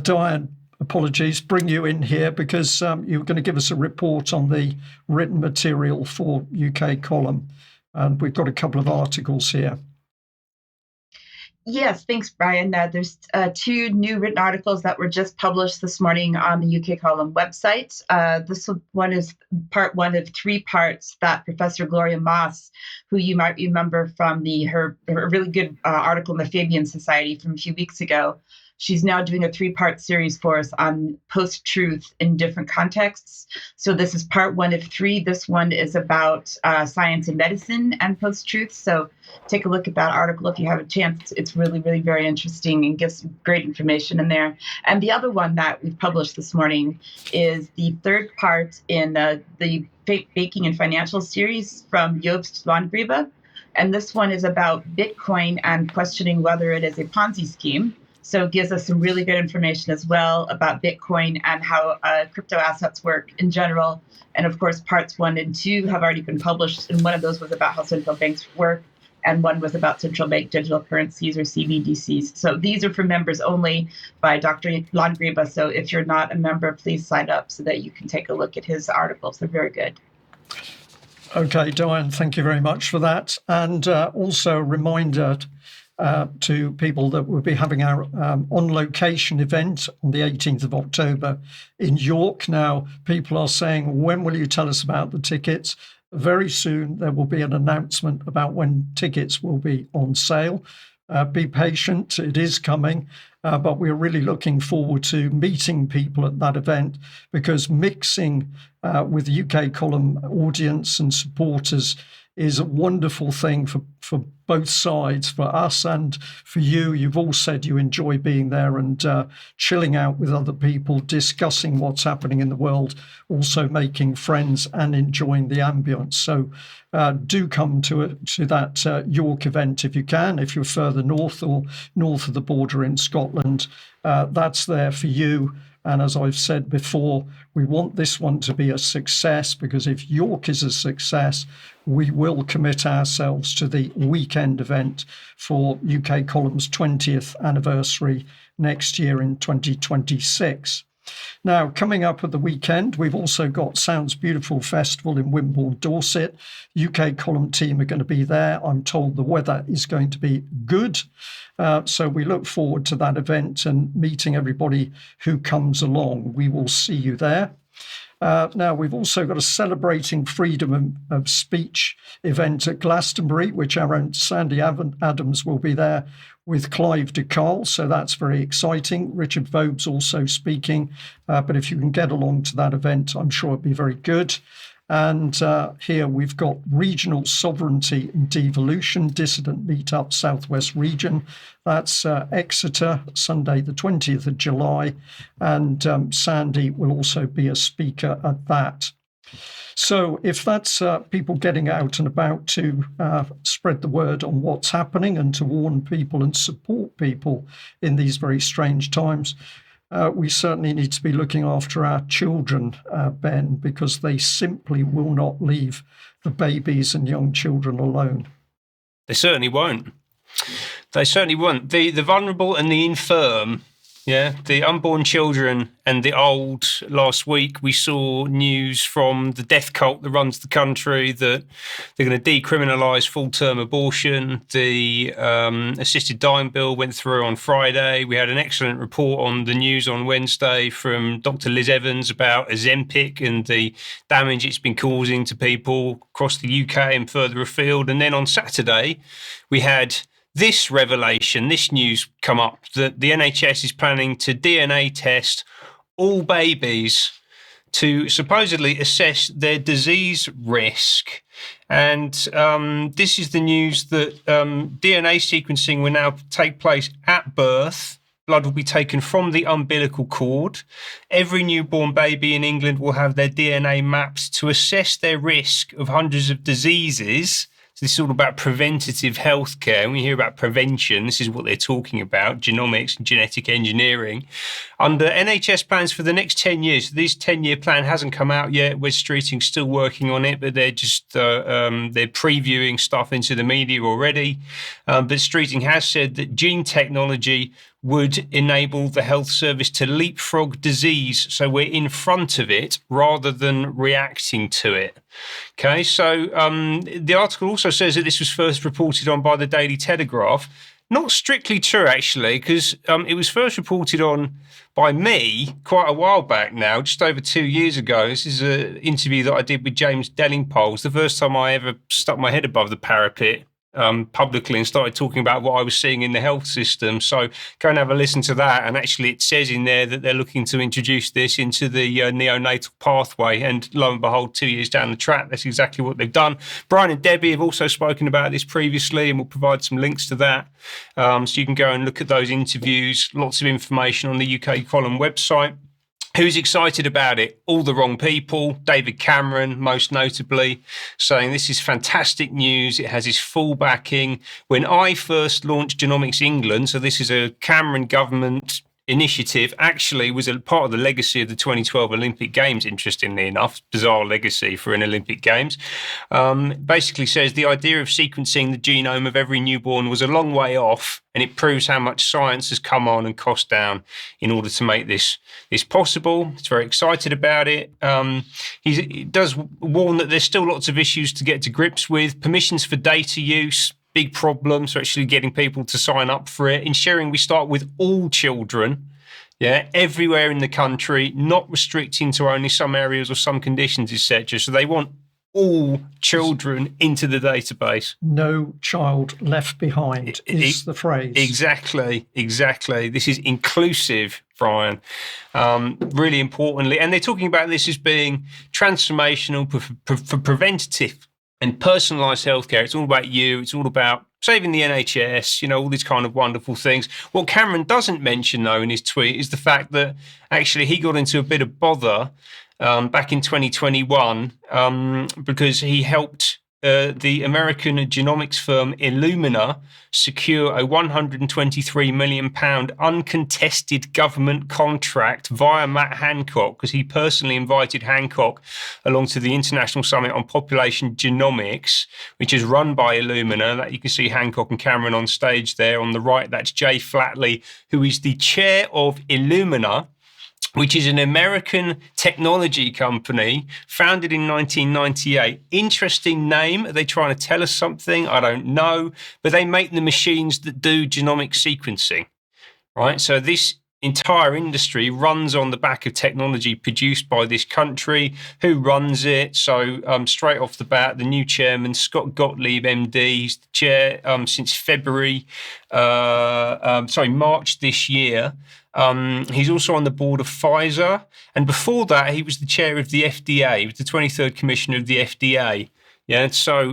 Diane, apologies, bring you in here because you were going to give us a report on the written material for UK column. And we've got a couple of articles here. Yes, thanks, Brian. There's 2 new written articles that were just published this morning on the UK Column website. This one is part 1 of 3 parts that Professor Gloria Moss, who you might remember from her really good article in the Fabian Society from a few weeks ago. She's now doing a 3-part series for us on post-truth in different contexts. So this is part 1 of 3. This one is about science and medicine and post-truth. So take a look at that article if you have a chance. It's really, really very interesting and gives great information in there. And the other one that we've published this morning is the 3rd part in the Baking and Financial series from Joost Landgribe. And this one is about Bitcoin and questioning whether it is a Ponzi scheme. So it gives us some really good information as well about Bitcoin and how crypto assets work in general. And of course, parts 1 and 2 have already been published. And one of those was about how central banks work. And one was about central bank digital currencies or CBDCs. So these are for members only by Dr. Landgribe. So if you're not a member, please sign up so that you can take a look at his articles. They're very good. Okay, Diane, thank you very much for that. And also a reminder to people that we'll be having our on-location event on the 18th of October in York. Now, people are saying, when will you tell us about the tickets? Very soon, there will be an announcement about when tickets will be on sale. Be patient, it is coming, but we're really looking forward to meeting people at that event because mixing with the UK Column audience and supporters is a wonderful thing for both sides, for us and for you. You've all said you enjoy being there and chilling out with other people, discussing what's happening in the world, also making friends and enjoying the ambience. So do come to that York event if you can. If you're further north or north of the border in Scotland, that's there for you. And as I've said before, we want this one to be a success because if York is a success, we will commit ourselves to the weekend event for UK Column's 20th anniversary next year in 2026. Now, coming up at the weekend, we've also got Sounds Beautiful Festival in Wimborne, Dorset. UK Column team are going to be there. I'm told the weather is going to be good. So we look forward to that event and meeting everybody who comes along. We will see you there. Now, we've also got a Celebrating Freedom of Speech event at Glastonbury, which our own Sandy Adams will be there with Clive de Carle, so that's very exciting. Richard Vobe's also speaking, but if you can get along to that event, I'm sure it'll be very good. And here we've got Regional Sovereignty and Devolution, Dissident Meetup Southwest Region. That's Exeter, Sunday the 20th of July, and Sandy will also be a speaker at that. So if that's people getting out and about to spread the word on what's happening and to warn people and support people in these very strange times, we certainly need to be looking after our children, Ben, because they simply will not leave the babies and young children alone. They certainly won't. They certainly won't. The vulnerable and the infirm, yeah, the unborn children and the old. Last week we saw news from the death cult that runs the country that they're going to decriminalise full-term abortion. The assisted dying bill went through on Friday. We had an excellent report on the news on Wednesday from Dr. Liz Evans about Ozempic and the damage it's been causing to people across the UK and further afield. And then on Saturday we had this revelation, this news come up that the NHS is planning to DNA test all babies to supposedly assess their disease risk. And this is the news that DNA sequencing will now take place at birth. Blood will be taken from the umbilical cord. Every newborn baby in England will have their DNA mapped to assess their risk of hundreds of diseases. So this is all about preventative healthcare. When you hear about prevention, this is what they're talking about, genomics and genetic engineering. Under NHS plans for the next 10 years, so this 10-year plan hasn't come out yet. Wes Streeting's still working on it, but they're just they're previewing stuff into the media already. But Streeting has said that gene technology would enable the health service to leapfrog disease, so we're in front of it rather than reacting to it. Okay, so the article also says that this was first reported on by the Daily Telegraph. Not strictly true, actually, because it was first reported on by me quite a while back now, just over 2 years ago. This is an interview that I did with James Dellingpole. It's the first time I ever stuck my head above the parapet publicly and started talking about what I was seeing in the health system. So go and have a listen to that. And actually it says in there that they're looking to introduce this into the neonatal pathway. And lo and behold, 2 years down the track, that's exactly what they've done. Brian and Debbie have also spoken about this previously, and we'll provide some links to that. So you can go and look at those interviews. Lots of information on the UK Column website. Who's excited about it? All the wrong people. David Cameron, most notably, saying this is fantastic news. It has his full backing. When I first launched Genomics England, so this is a Cameron government initiative, actually was a part of the legacy of the 2012 Olympic Games, interestingly enough, bizarre legacy for an Olympic Games. Basically says the idea of sequencing the genome of every newborn was a long way off, and it proves how much science has come on and cost down in order to make this possible. He's very excited about it. He does warn that there's still lots of issues to get to grips with. Permissions for data use, big problem. So actually getting people to sign up for it, ensuring we start with all children, everywhere in the country, not restricting to only some areas or some conditions, etc. So they want all children into the database. No child left behind is the phrase. Exactly. This is inclusive, Brian, really importantly. And they're talking about this as being transformational for preventative and personalised healthcare. It's all about you. It's all about saving the NHS, all these kind of wonderful things. What Cameron doesn't mention, though, in his tweet is the fact that actually he got into a bit of bother back in 2021 because he helped the American genomics firm Illumina secure a £123 million uncontested government contract via Matt Hancock, because he personally invited Hancock along to the International Summit on Population Genomics, which is run by Illumina. That you can see Hancock and Cameron on stage there. On the right, that's Jay Flatley, who is the chair of Illumina, which is an American technology company founded in 1998. Interesting name. Are they trying to tell us something? I don't know. But they make the machines that do genomic sequencing, right? So this entire industry runs on the back of technology produced by this country. Who runs it? So straight off the bat, the new chairman, Scott Gottlieb, MD, he's the chair since March this year. He's also on the board of Pfizer. And before that, he was the chair of the FDA. He was the 23rd commissioner of the FDA. Yeah, so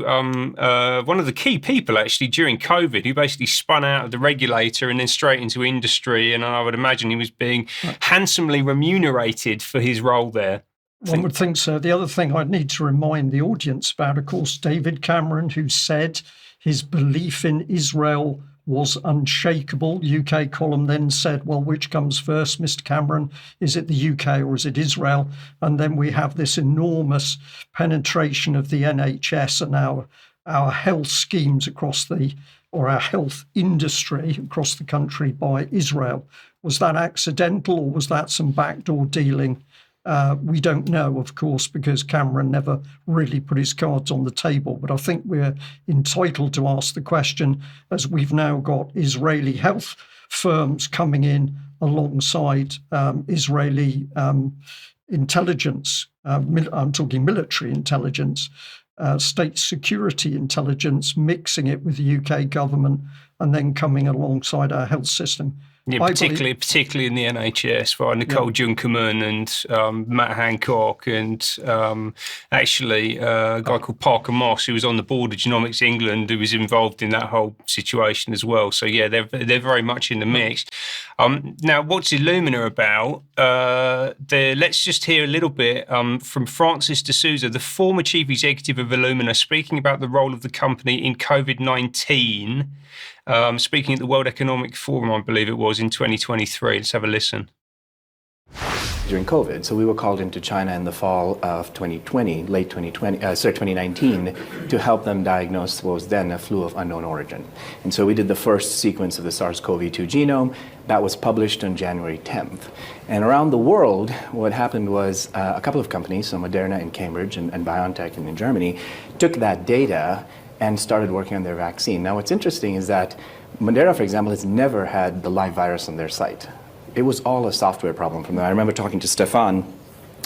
one of the key people actually during COVID, who basically spun out of the regulator and then straight into industry. And I would imagine he was being handsomely remunerated for his role there. One would think so. The other thing I'd need to remind the audience about, of course, David Cameron, who said his belief in Israel was unshakable. UK column then said, well, which comes first, Mr. Cameron? Is it the UK or is it Israel? And then we have this enormous penetration of the NHS and our health schemes or our health industry across the country by Israel. Was that accidental or was that some backdoor dealing? We don't know, of course, because Cameron never really put his cards on the table. But I think we're entitled to ask the question, as we've now got Israeli health firms coming in alongside Israeli intelligence. I'm talking military intelligence, state security intelligence, mixing it with the UK government and then coming alongside our health system. Yeah, particularly in the NHS, right? Nicole Junkerman and Matt Hancock and actually a guy called Parker Moss, who was on the board of Genomics England, who was involved in that whole situation as well. So yeah, they're very much in the mix. Now, what's Illumina about? Let's just hear a little bit from Francis de Souza, the former chief executive of Illumina, speaking about the role of the company in COVID-19. Speaking at the World Economic Forum, I believe it was, in 2023. Let's have a listen. During COVID, so we were called into China in the fall of 2020, 2019, to help them diagnose what was then a flu of unknown origin. And so we did the first sequence of the SARS-CoV-2 genome. That was published on January 10th. And around the world, what happened was a couple of companies, so Moderna in Cambridge and BioNTech in Germany, took that data and started working on their vaccine. Now, what's interesting is that Moderna, for example, has never had the live virus on their site. It was all a software problem from them. I remember talking to Stefan,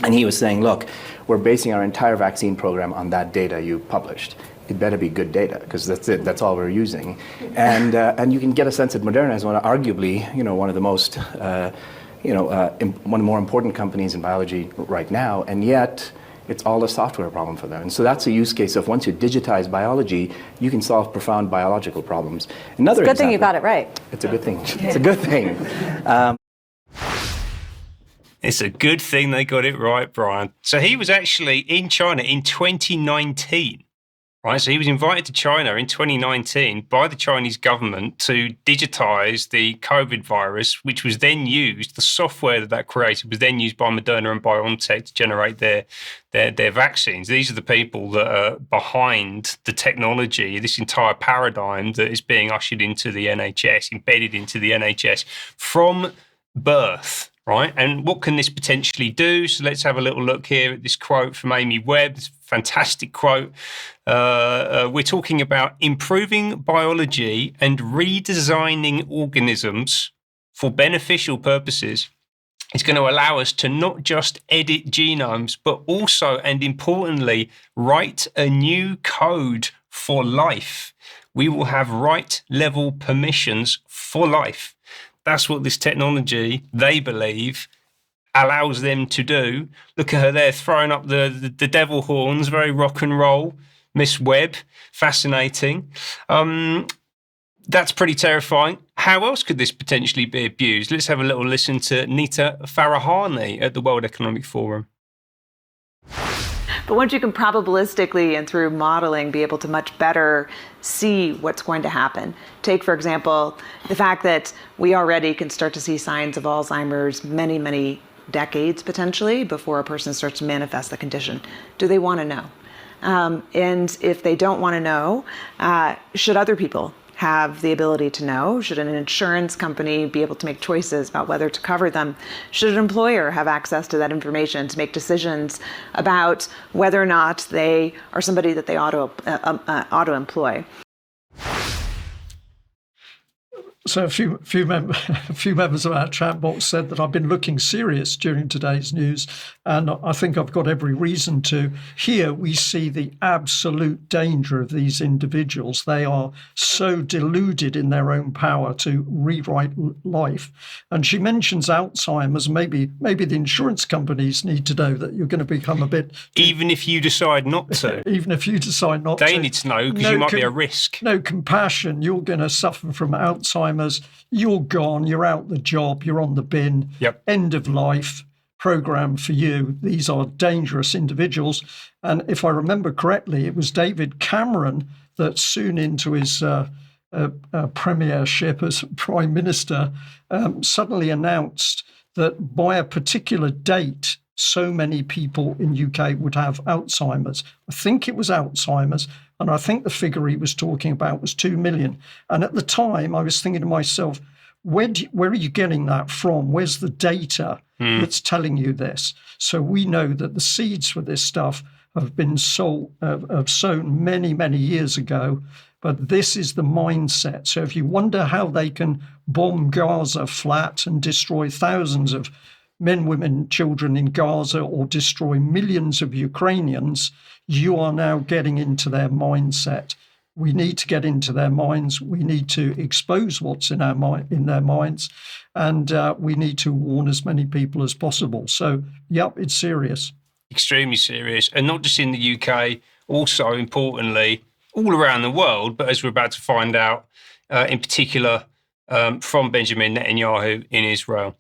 and he was saying, look, we're basing our entire vaccine program on that data you published. It better be good data, because that's it. That's all we're using. And you can get a sense that Moderna is arguably, one of the most, one of the more important companies in biology right now, and yet it's all a software problem for them. And so that's a use case of once you digitize biology, you can solve profound biological problems. Another it's a good thing you got it right. It's a good thing. It's a good thing. It's a good thing they got it right, Brian. So he was actually in China in 2019, right? So he was invited to China in 2019 by the Chinese government to digitize the COVID virus, which was then used, the software that created was then used by Moderna and BioNTech to generate their vaccines. These are the people that are behind the technology, this entire paradigm that is being ushered into the NHS, embedded into the NHS from birth. Right, and what can this potentially do? So let's have a little look here at this quote from Amy Webb. This fantastic quote. We're talking about improving biology and redesigning organisms for beneficial purposes. It's going to allow us to not just edit genomes, but also, and importantly, write a new code for life. We will have right-level permissions for life. That's what this technology, they believe, allows them to do. Look at her there, throwing up the devil horns, very rock and roll. Miss Webb, fascinating. That's pretty terrifying. How else could this potentially be abused? Let's have a little listen to Nita Farahani at the World Economic Forum. But once you can probabilistically and through modeling be able to much better see what's going to happen. Take, for example, the fact that we already can start to see signs of Alzheimer's many, many decades potentially before a person starts to manifest the condition. Do they want to know? And if they don't want to know, should other people have the ability to know? Should an insurance company be able to make choices about whether to cover them? Should an employer have access to that information to make decisions about whether or not they are somebody that they ought to employ? So a few members of our chat box said that I've been looking serious during today's news, and I think I've got every reason to. Here we see the absolute danger of these individuals. They are so deluded in their own power to rewrite life. And she mentions Alzheimer's. Maybe the insurance companies need to know that you're going to become a bit... Even if you decide not to. Even if you decide not to. They need to know, because you might be a risk. No compassion. You're going to suffer from Alzheimer's. You're gone, you're out the job, you're on the bin. Yep. End of life program for you. These are dangerous individuals. And if I remember correctly, it was David Cameron that soon into his premiership as Prime Minister suddenly announced that by a particular date, so many people in UK would have Alzheimer's. I think it was Alzheimer's. And I think the figure he was talking about was 2 million. And at the time, I was thinking to myself, where are you getting that from? Where's the data that's telling you this? So we know that the seeds for this stuff have been sown many, many years ago. But this is the mindset. So if you wonder how they can bomb Gaza flat and destroy thousands of men, women, children in Gaza or destroy millions of Ukrainians, you are now getting into their mindset. We need to get into their minds. We need to expose what's in their minds, and we need to warn as many people as possible. So, yep, it's serious. Extremely serious, and not just in the UK, also importantly, all around the world, but as we're about to find out, in particular from Benjamin Netanyahu in Israel.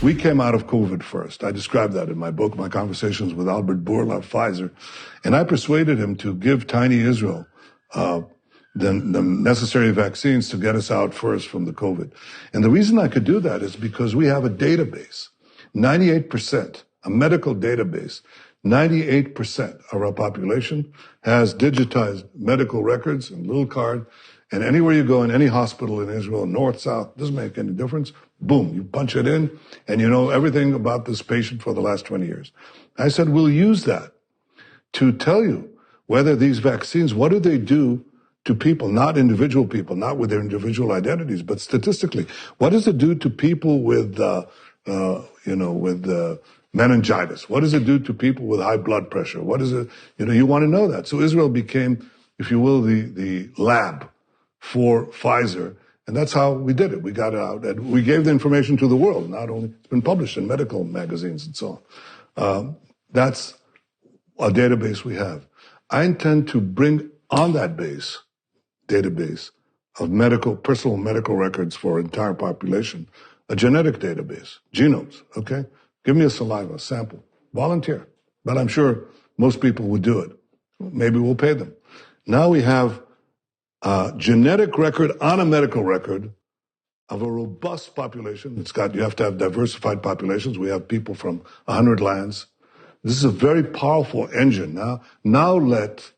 We came out of COVID first. I described that in my book, my conversations with Albert Bourla of Pfizer. And I persuaded him to give tiny Israel the necessary vaccines to get us out first from the COVID. And the reason I could do that is because we have a database, 98%, a medical database. 98% of our population has digitized medical records and little card. And anywhere you go in any hospital in Israel, north, south, doesn't make any difference. Boom, you punch it in and you know everything about this patient for the last 20 years. I said, we'll use that to tell you whether these vaccines, what do they do to people, not individual people, not with their individual identities, but statistically. What does it do to people with, meningitis? What does it do to people with high blood pressure? What is it? You want to know that. So Israel became, if you will, the lab for Pfizer. And that's how we did it. We got it out. And we gave the information to the world. Not only, it's been published in medical magazines and so on. That's a database we have. I intend to bring on that database of personal medical records for entire population, a genetic database, genomes, okay? Give me a saliva sample, volunteer. But I'm sure most people would do it. Maybe we'll pay them. Now we have a genetic record on a medical record of a robust population. You have to have diversified populations. We have people from 100 lands. This is a very powerful engine. Now let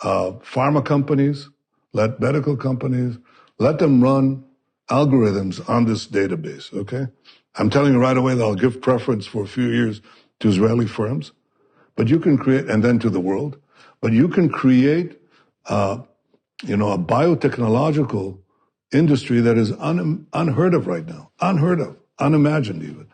pharma companies, let medical companies, let them run algorithms on this database, okay? I'm telling you right away that I'll give preference for a few years to Israeli firms, but you can create, and then to the world, but you can create, a biotechnological industry that is unheard of right now. Unheard of, unimagined even.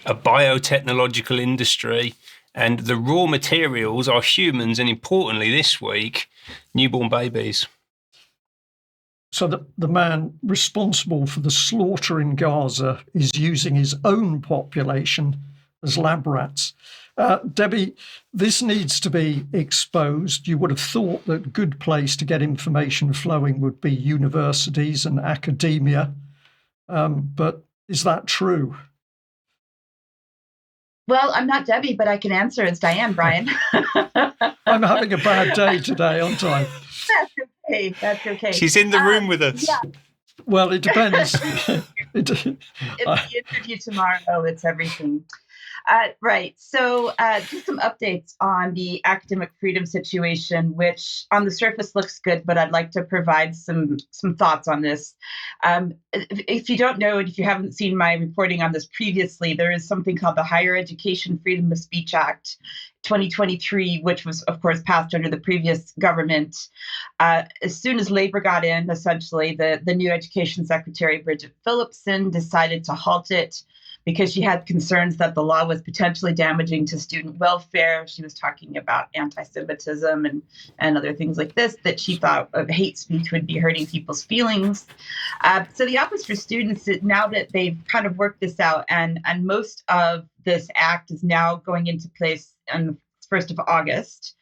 A biotechnological industry, and the raw materials are humans, and importantly this week, newborn babies. So the man responsible for the slaughter in Gaza is using his own population as lab rats. Debbie, this needs to be exposed. You would have thought that a good place to get information flowing would be universities and academia. But is that true? Well, I'm not Debbie, but I can answer as Diane, Brian. I'm having a bad day today, aren't I? That's okay. She's in the room with us. Yeah. Well, it depends. It's the interview tomorrow. It's everything. Right. So just some updates on the academic freedom situation, which on the surface looks good, but I'd like to provide some thoughts on this. If you don't know, and if you haven't seen my reporting on this previously, there is something called the Higher Education Freedom of Speech Act 2023, which was, of course, passed under the previous government. As soon as Labour got in, essentially, the new Education Secretary, Bridget Phillipson, decided to halt it because she had concerns that the law was potentially damaging to student welfare. She was talking about anti-Semitism and other things like this, that she thought of hate speech would be hurting people's feelings. So the Office for Students, now that they've kind of worked this out, and most of this act is now going into place on the 1st of August,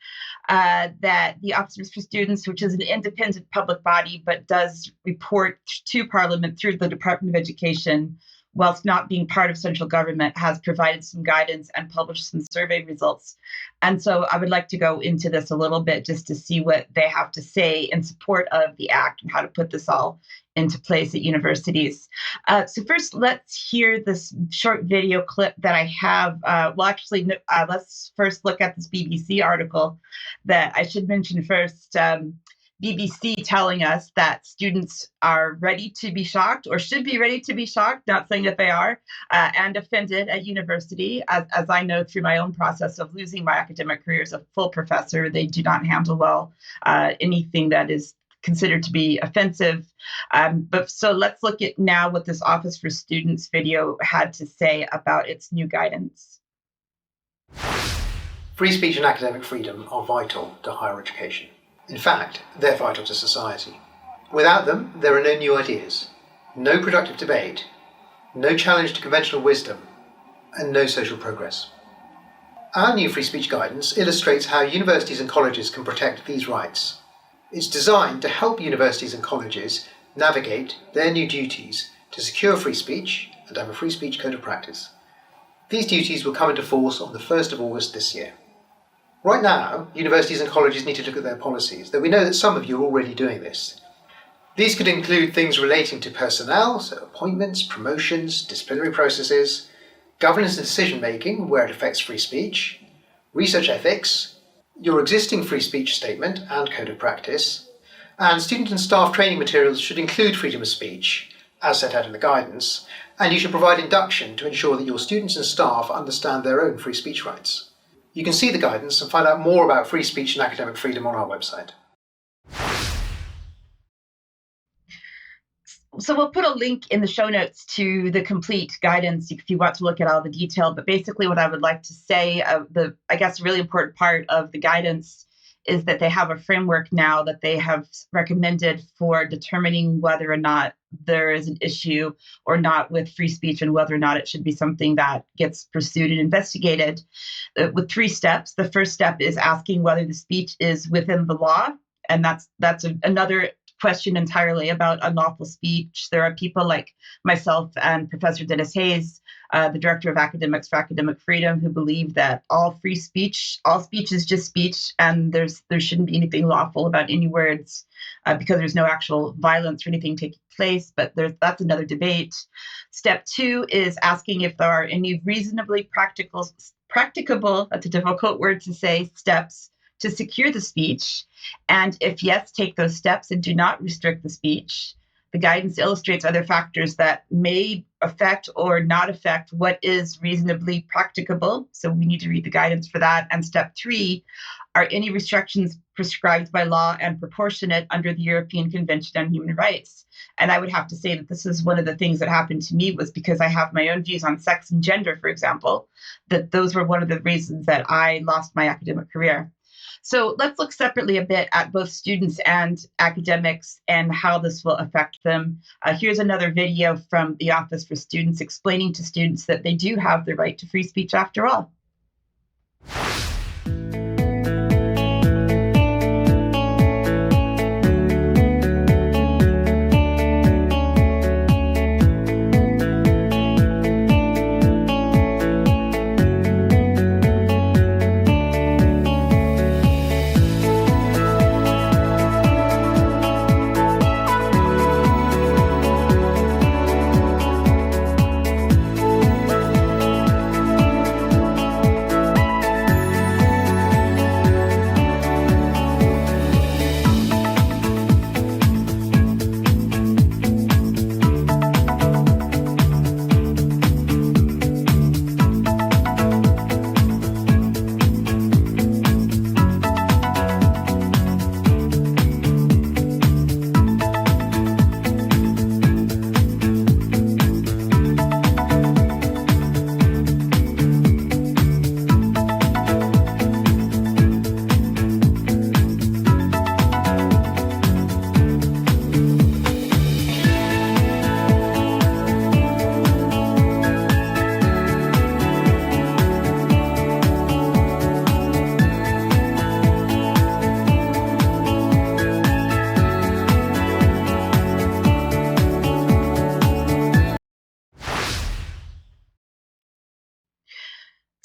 that the Office for Students, which is an independent public body, but does report to Parliament through the Department of Education, whilst not being part of central government, has provided some guidance and published some survey results. And so I would like to go into this a little bit just to see what they have to say in support of the act and how to put this all into place at universities. So first, let's hear this short video clip that I have. Let's first look at this BBC article that I should mention first. BBC telling us that students are ready to be shocked, or should be ready to be shocked, not saying that they are, and offended at university. As I know through my own process of losing my academic career as a full professor, they do not handle well anything that is considered to be offensive. But so let's look at now what this Office for Students video had to say about its new guidance. Free speech and academic freedom are vital to higher education. In fact, they're vital to society. Without them, there are no new ideas, no productive debate, no challenge to conventional wisdom, and no social progress. Our new free speech guidance illustrates how universities and colleges can protect these rights. It's designed to help universities and colleges navigate their new duties to secure free speech and have a free speech code of practice. These duties will come into force on the 1st of August this year. Right now, universities and colleges need to look at their policies, though we know that some of you are already doing this. These could include things relating to personnel, so appointments, promotions, disciplinary processes, governance and decision-making where it affects free speech, research ethics, your existing free speech statement and code of practice, and student and staff training materials should include freedom of speech, as set out in the guidance, and you should provide induction to ensure that your students and staff understand their own free speech rights. You can see the guidance and find out more about free speech and academic freedom on our website. So we'll put a link in the show notes to the complete guidance if you want to look at all the detail. But basically what I would like to say, I guess really important part of the guidance is that they have a framework now that they have recommended for determining whether or not there is an issue or not with free speech and whether or not it should be something that gets pursued and investigated with 3 steps. The first step is asking whether the speech is within the law. And that's another question entirely about unlawful speech. There are people like myself and Professor Dennis Hayes, the Director of Academics for Academic Freedom, who believe that all speech is just speech, and there shouldn't be anything lawful about any words because there's no actual violence or anything taking place, but that's another debate. Step 2 is asking if there are any reasonably practicable, that's a difficult word to say, steps to secure the speech, and if yes, take those steps and do not restrict the speech. The guidance illustrates other factors that may affect or not affect what is reasonably practicable, so we need to read the guidance for that. And step 3, are any restrictions prescribed by law and proportionate under the European Convention on Human Rights? And I would have to say that this is one of the things that happened to me was because I have my own views on sex and gender, for example, that those were one of the reasons that I lost my academic career. So let's look separately a bit at both students and academics and how this will affect them. Here's another video from the Office for Students explaining to students that they do have the right to free speech after all.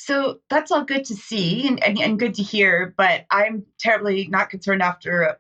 So that's all good to see and good to hear, but I'm terribly not concerned after,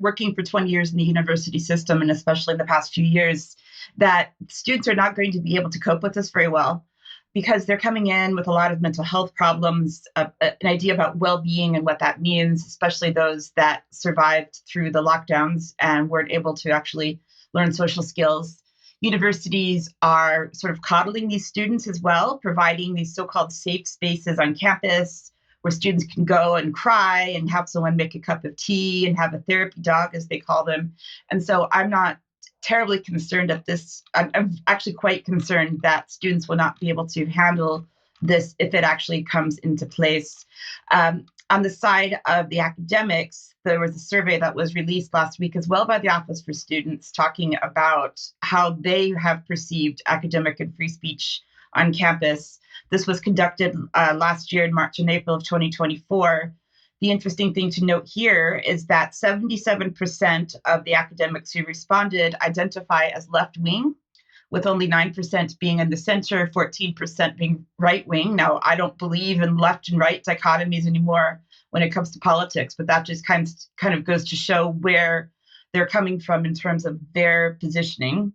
working for 20 years in the university system, and especially in the past few years, that students are not going to be able to cope with this very well because they're coming in with a lot of mental health problems, an idea about well-being and what that means, especially those that survived through the lockdowns and weren't able to actually learn social skills. Universities are sort of coddling these students as well, providing these so-called safe spaces on campus where students can go and cry and have someone make a cup of tea and have a therapy dog, as they call them. And so I'm not terribly concerned at this. I'm actually quite concerned that students will not be able to handle this if it actually comes into place. On the side of the academics, there was a survey that was released last week as well by the Office for Students talking about how they have perceived academic and free speech on campus. This was conducted last year in March and April of 2024. The interesting thing to note here is that 77% of the academics who responded identify as left-wing, with only 9% being in the center, 14% being right-wing. Now, I don't believe in left and right dichotomies anymore when it comes to politics, but that just kind of goes to show where they're coming from in terms of their positioning.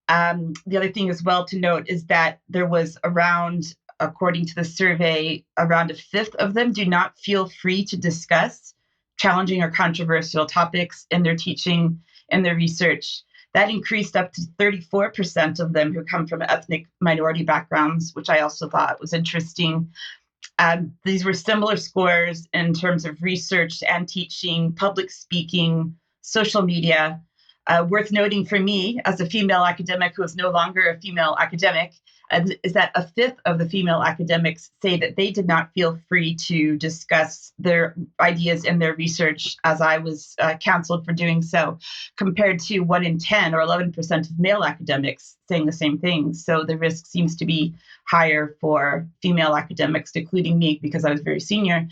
The other thing as well to note is that there was around, according to the survey, around a fifth of them do not feel free to discuss challenging or controversial topics in their teaching and their research. That increased up to 34% of them who come from ethnic minority backgrounds, which I also thought was interesting. These were similar scores in terms of research and teaching, public speaking, social media. Worth noting for me, as a female academic who is no longer a female academic, is that a fifth of the female academics say that they did not feel free to discuss their ideas in their research as I was counseled for doing so, compared to 1 in 10 or 11% of male academics saying the same thing. So the risk seems to be higher for female academics, including me, because I was very senior.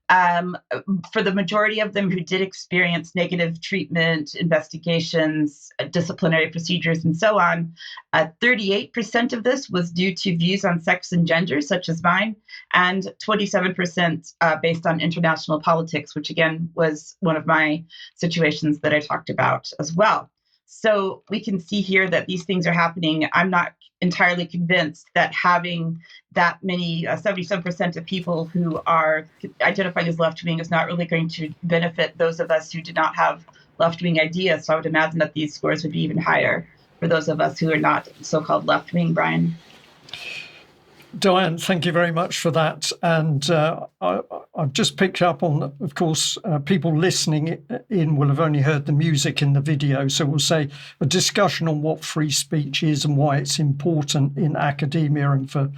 For the majority of them who did experience negative treatment, investigations, disciplinary procedures, and so on, 38% of this was due to views on sex and gender, such as mine, and 27% based on international politics, which again was one of my situations that I talked about as well. So we can see here that these things are happening. I'm not entirely convinced that having that many, 77% of people who are identifying as left-wing is not really going to benefit those of us who do not have left-wing ideas. So I would imagine that these scores would be even higher for those of us who are not so-called left-wing, Brian. Diane, thank you very much for that. And I've just picked up on, of course, people listening in will have only heard the music in the video. So we'll say a discussion on what free speech is and why it's important in academia and for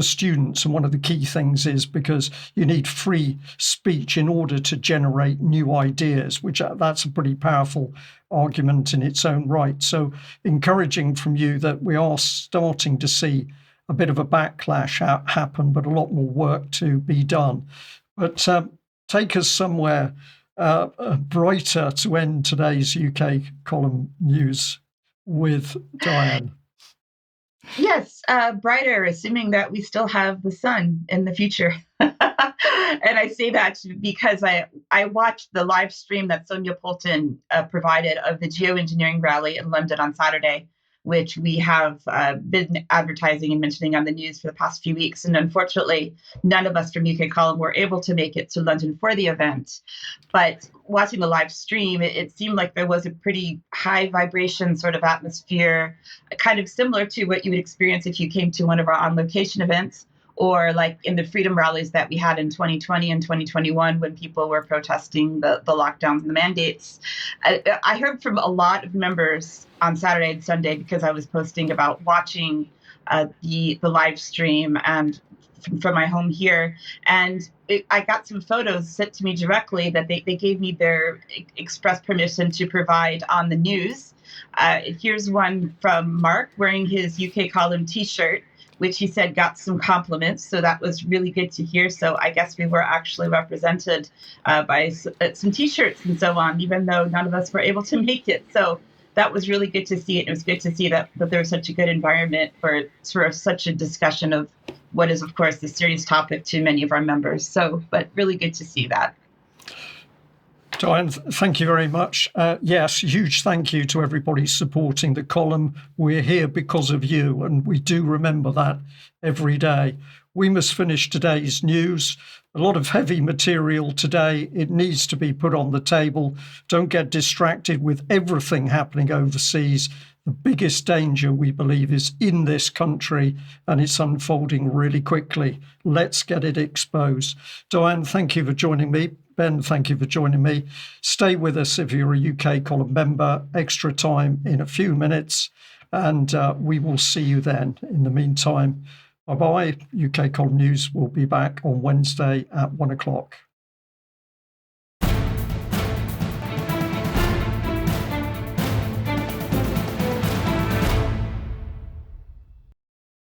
students. And one of the key things is because you need free speech in order to generate new ideas, which that's a pretty powerful argument in its own right. So encouraging from you that we are starting to see a bit of a backlash happen, but a lot more work to be done. But take us somewhere brighter to end today's UK column news with Diane. Yes, brighter, assuming that we still have the sun in the future. And I say that because I watched the live stream that Sonia Poulton provided of the geoengineering rally in London on Saturday, which we have been advertising and mentioning on the news for the past few weeks. And unfortunately, none of us from UK Column were able to make it to London for the event. But watching the live stream, it seemed like there was a pretty high vibration sort of atmosphere, kind of similar to what you would experience if you came to one of our on-location events, or like in the freedom rallies that we had in 2020 and 2021 when people were protesting the lockdowns and the mandates. I heard from a lot of members on Saturday and Sunday because I was posting about watching the live stream and from my home here. And I got some photos sent to me directly that they gave me their express permission to provide on the news. Here's one from Mark wearing his UK Column t-shirt, which he said got some compliments. So that was really good to hear. So I guess we were actually represented by some t-shirts and so on, even though none of us were able to make it. So that was really good to see it. It was good to see that there was such a good environment for such a discussion of what is, of course, a serious topic to many of our members. So, but really good to see that. Diane, thank you very much. Yes, huge thank you to everybody supporting the column. We're here because of you, and we do remember that every day. We must finish today's news. A lot of heavy material today. It needs to be put on the table. Don't get distracted with everything happening overseas. The biggest danger, we believe, is in this country, and it's unfolding really quickly. Let's get it exposed. Diane, thank you for joining me. Ben, thank you for joining me. Stay with us if you're a UK Column member. Extra time in a few minutes, and we will see you then. In the meantime, Bye-bye. UK Column News will be back on Wednesday at 1 o'clock.